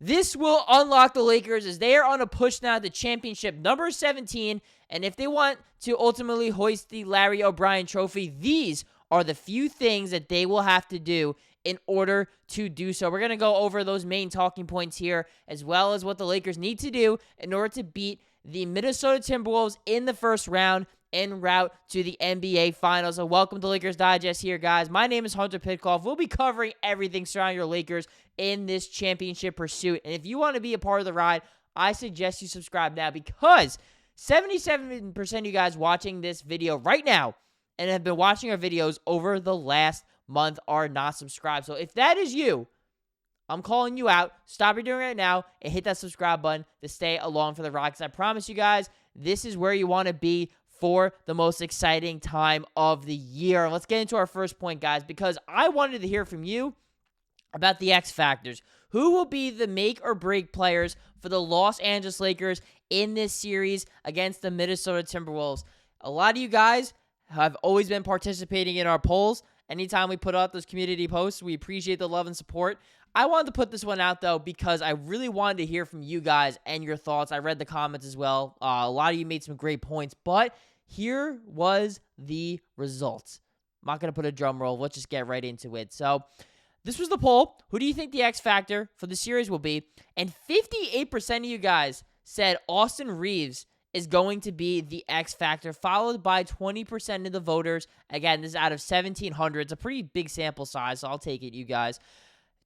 This will unlock the Lakers as they are on a push now to championship number 17. And if they want to ultimately hoist the Larry O'Brien trophy, these are the few things that they will have to do in order to do so. We're going to go over those main talking points here, as well as what the Lakers need to do in order to beat the Minnesota Timberwolves in the first round en route to the NBA Finals. So welcome to Lakers Digest here, guys. My name is Hunter Pitcoff. We'll be covering everything surrounding your Lakers in this championship pursuit. And if you want to be a part of the ride, I suggest you subscribe now, because 77% of you guys watching this video right now and have been watching our videos over the last month are not subscribed. So if that is you, I'm calling you out. Stop what you're doing right now and hit that subscribe button to stay along for the ride. Because I promise you guys, this is where you want to be for the most exciting time of the year. Let's get into our first point, guys, because I wanted to hear from you about the X factors. Who will be the make or break players for the Los Angeles Lakers in this series against the Minnesota Timberwolves? A lot of you guys have always been participating in our polls. Anytime we put out those community posts, we appreciate the love and support. I wanted to put this one out, though, because I really wanted to hear from you guys and your thoughts. I read the comments as well. A lot of you made some great points, but here was the result. I'm not going to put a drum roll. Let's just get right into it. So this was the poll. Who do you think the X factor for the series will be? And 58% of you guys said Austin Reaves is going to be the X factor, followed by 20% of the voters. Again, this is out of 1,700. It's a pretty big sample size, so I'll take it, you guys.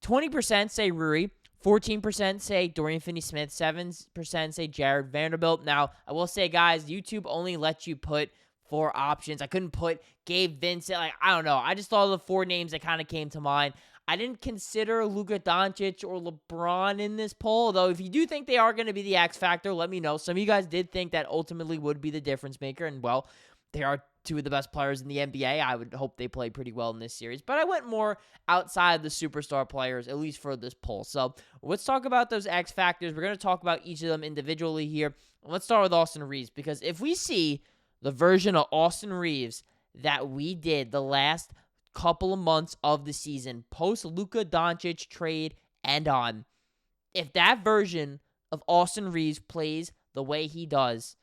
20% say Rui, 14% say Dorian Finney-Smith, 7% say Jared Vanderbilt. Now, I will say, guys, YouTube only lets you put 4 options. I couldn't put Gabe Vincent. I don't know. I just thought of the 4 names that kind of came to mind. I didn't consider Luka Doncic or LeBron in this poll, though if you do think they are going to be the X factor, let me know. Some of you guys did think that ultimately would be the difference maker, and, well, they are 2 of the best players in the NBA. I would hope they play pretty well in this series, but I went more outside the superstar players, at least for this poll. So let's talk about those X factors. We're going to talk about each of them individually here. Let's start with Austin Reaves, because if we see the version of Austin Reaves that we did the last couple of months of the season, post Luka Doncic trade and on, if that version of Austin Reaves plays the way he does,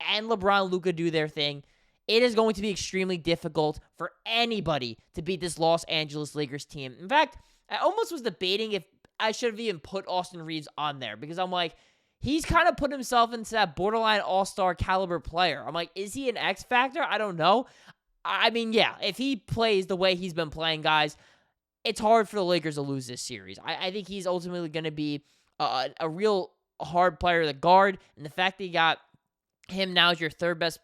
and LeBron and Luka do their thing, it is going to be extremely difficult for anybody to beat this Los Angeles Lakers team. In fact, I almost was debating if I should have even put Austin Reaves on there, because I'm like, he's kind of put himself into that borderline all-star caliber player. I'm like, is he an X factor? I don't know. I mean, yeah, if he plays the way he's been playing, guys, it's hard for the Lakers to lose this series. I think he's ultimately going to be a real hard player to guard, and the fact that you got him now as your third best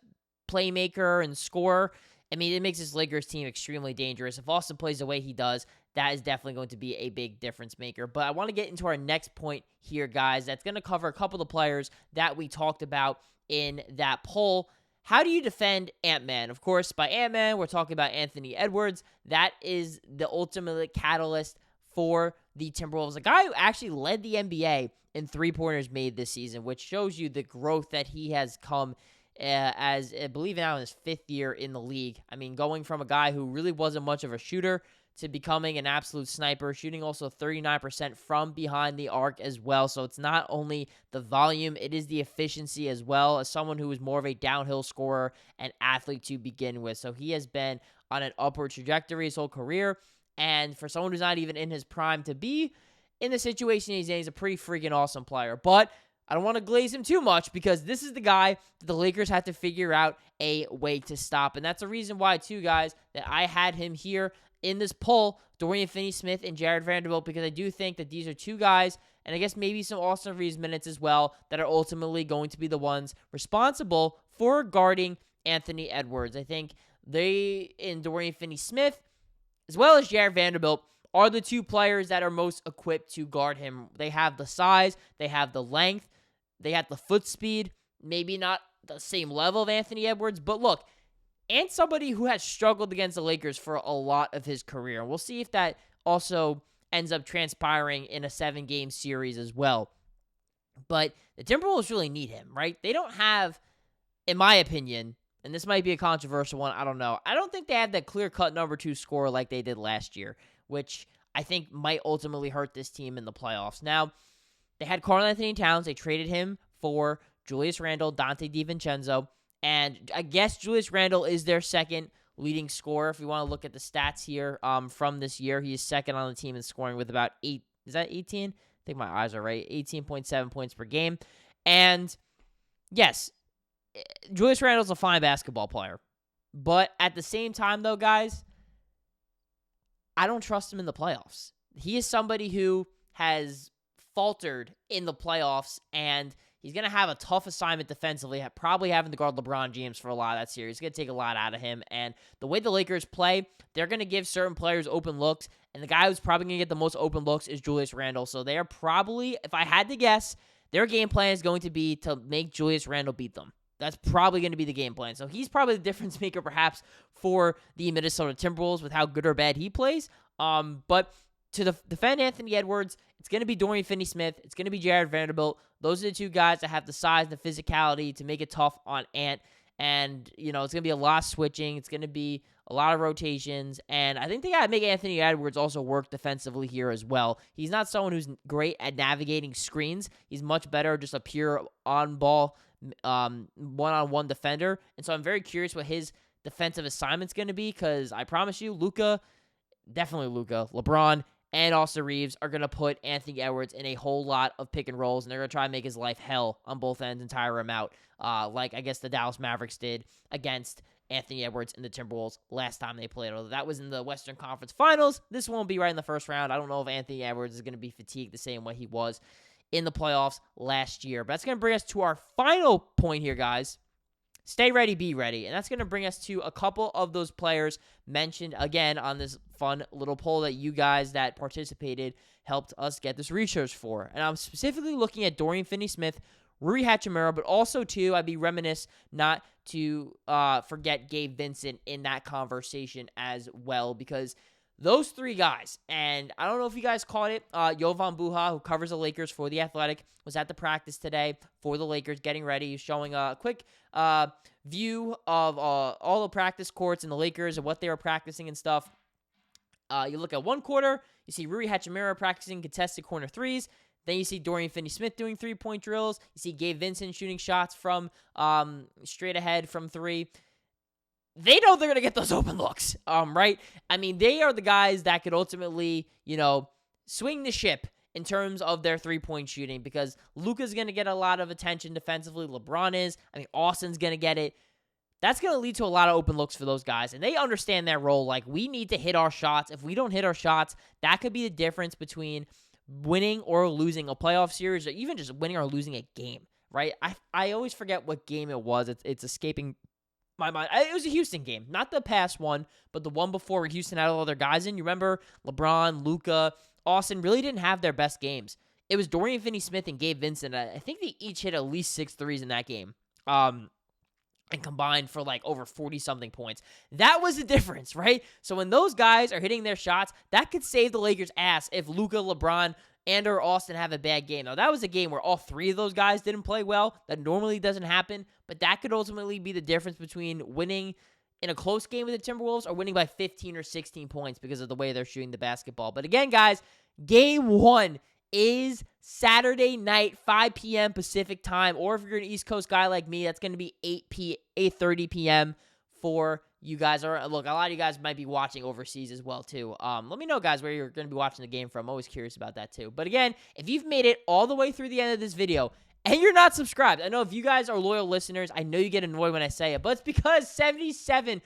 playmaker and scorer, I mean, it makes this Lakers team extremely dangerous. If Austin plays the way he does, that is definitely going to be a big difference maker. But I want to get into our next point here, guys. That's going to cover a couple of the players that we talked about in that poll. How do you defend Ant-Man? Of course, by Ant-Man, we're talking about Anthony Edwards. That is the ultimate catalyst for the Timberwolves. A guy who actually led the NBA in three-pointers made this season, which shows you the growth that he has come as, I believe now in his 5th year in the league. I mean, going from a guy who really wasn't much of a shooter to becoming an absolute sniper, shooting also 39% from behind the arc as well. So it's not only the volume, it is the efficiency as well, as someone who is more of a downhill scorer and athlete to begin with. So he has been on an upward trajectory his whole career. And for someone who's not even in his prime to be in the situation he's in, he's a pretty freaking awesome player. But I don't want to glaze him too much, because this is the guy that the Lakers have to figure out a way to stop. And that's the reason why, too, guys, that I had him here in this poll, Dorian Finney-Smith and Jared Vanderbilt, because I do think that these are 2 guys, and I guess maybe some Austin Reaves minutes as well, that are ultimately going to be the ones responsible for guarding Anthony Edwards. I think they, in Dorian Finney-Smith, as well as Jared Vanderbilt, are the 2 players that are most equipped to guard him. They have the size, they have the length, they have the foot speed, maybe not the same level of Anthony Edwards, but look, and somebody who has struggled against the Lakers for a lot of his career. We'll see if that also ends up transpiring in a 7-game series as well. But the Timberwolves really need him, right? They don't have, in my opinion, and this might be a controversial one, I don't know. I don't think they have that clear-cut number 2 scorer like they did last year, which I think might ultimately hurt this team in the playoffs. Now, They had Karl-Anthony Towns. They traded him for Julius Randle, Dante DiVincenzo, and I guess Julius Randle is their second leading scorer. If we want to look at the stats here from this year, he is second on the team in scoring with about 8. Is that 18? I think my eyes are right. 18.7 points per game. And yes, Julius Randle's a fine basketball player. But at the same time, though, guys, I don't trust him in the playoffs. He is somebody who has faltered in the playoffs, and he's going to have a tough assignment defensively, probably having to guard LeBron James for a lot of that series. It's going to take a lot out of him, and the way the Lakers play, they're going to give certain players open looks, and the guy who's probably going to get the most open looks is Julius Randle. So they are probably, if I had to guess, their game plan is going to be to make Julius Randle beat them. That's probably going to be the game plan. So he's probably the difference maker perhaps for the Minnesota Timberwolves with how good or bad he plays. But to defend Anthony Edwards, it's going to be Dorian Finney-Smith. It's going to be Jared Vanderbilt. Those are the two guys that have the size and the physicality to make it tough on Ant. And, it's going to be a lot of switching. It's going to be a lot of rotations. And I think they got to make Anthony Edwards also work defensively here as well. He's not someone who's great at navigating screens. He's much better just a pure on-ball one-on-one defender. And so I'm very curious what his defensive assignment's going to be, because I promise you, Luka, LeBron, and also Reaves are going to put Anthony Edwards in a whole lot of pick and rolls, and they're going to try and make his life hell on both ends and tire him out, like I guess the Dallas Mavericks did against Anthony Edwards and the Timberwolves last time they played. Although that was in the Western Conference Finals, this won't be right in the first round. I don't know if Anthony Edwards is going to be fatigued the same way he was in the playoffs last year. But that's going to bring us to our final point here, guys. Stay ready, be ready. And that's going to bring us to a couple of those players mentioned again on this fun little poll that you guys that participated helped us get this research for. And I'm specifically looking at Dorian Finney-Smith, Rui Hachimura, but also, too, I'd be remiss not to forget Gabe Vincent in that conversation as well, because those three guys, and I don't know if you guys caught it, Jovan Buha, who covers the Lakers for The Athletic, was at the practice today for the Lakers getting ready. He's showing a quick view of all the practice courts and the Lakers and what they were practicing and stuff. You look at one quarter, you see Rui Hachimura practicing contested corner threes. Then you see Dorian Finney-Smith doing three-point drills. You see Gabe Vincent shooting shots from straight ahead from three. They know they're going to get those open looks, right? I mean, they are the guys that could ultimately, swing the ship in terms of their three-point shooting, because Luka's going to get a lot of attention defensively. LeBron is. I mean, Austin's going to get it. That's going to lead to a lot of open looks for those guys, and they understand that role. Like, we need to hit our shots. If we don't hit our shots, that could be the difference between winning or losing a playoff series, or even just winning or losing a game, right? I always forget what game it was. It's escaping my mind. It was a Houston game, not the past one, but the one before where Houston had all other guys in. You remember LeBron, Luka, Austin really didn't have their best games. It was Dorian Finney-Smith and Gabe Vincent. I think they each hit at least 6 threes in that game. And combined for like over 40-something points. That was the difference, right? So when those guys are hitting their shots, that could save the Lakers' ass if Luka, LeBron, and or Austin have a bad game. Now, that was a game where all three of those guys didn't play well. That normally doesn't happen, but that could ultimately be the difference between winning in a close game with the Timberwolves or winning by 15 or 16 points because of the way they're shooting the basketball. But again, guys, game one is Saturday night, 5 p.m. Pacific time, or if you're an East Coast guy like me, that's going to be 8:30 p.m. for you guys. Or look, a lot of you guys might be watching overseas as well too. Let me know, guys, where you're going to be watching the game from. I'm always curious about that too. But again, if you've made it all the way through the end of this video and you're not subscribed, I know if you guys are loyal listeners, I know you get annoyed when I say it, but it's because 77%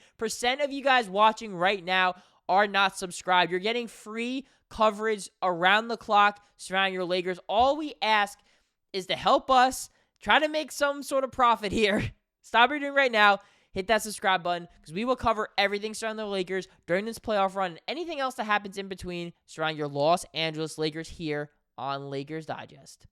of you guys watching right now are not subscribed. You're getting free coverage around the clock surrounding your Lakers. All we ask is to help us try to make some sort of profit here. Stop what you're doing right now. Hit that subscribe button, because we will cover everything surrounding the Lakers during this playoff run and anything else that happens in between surrounding your Los Angeles Lakers here on Lakers Digest.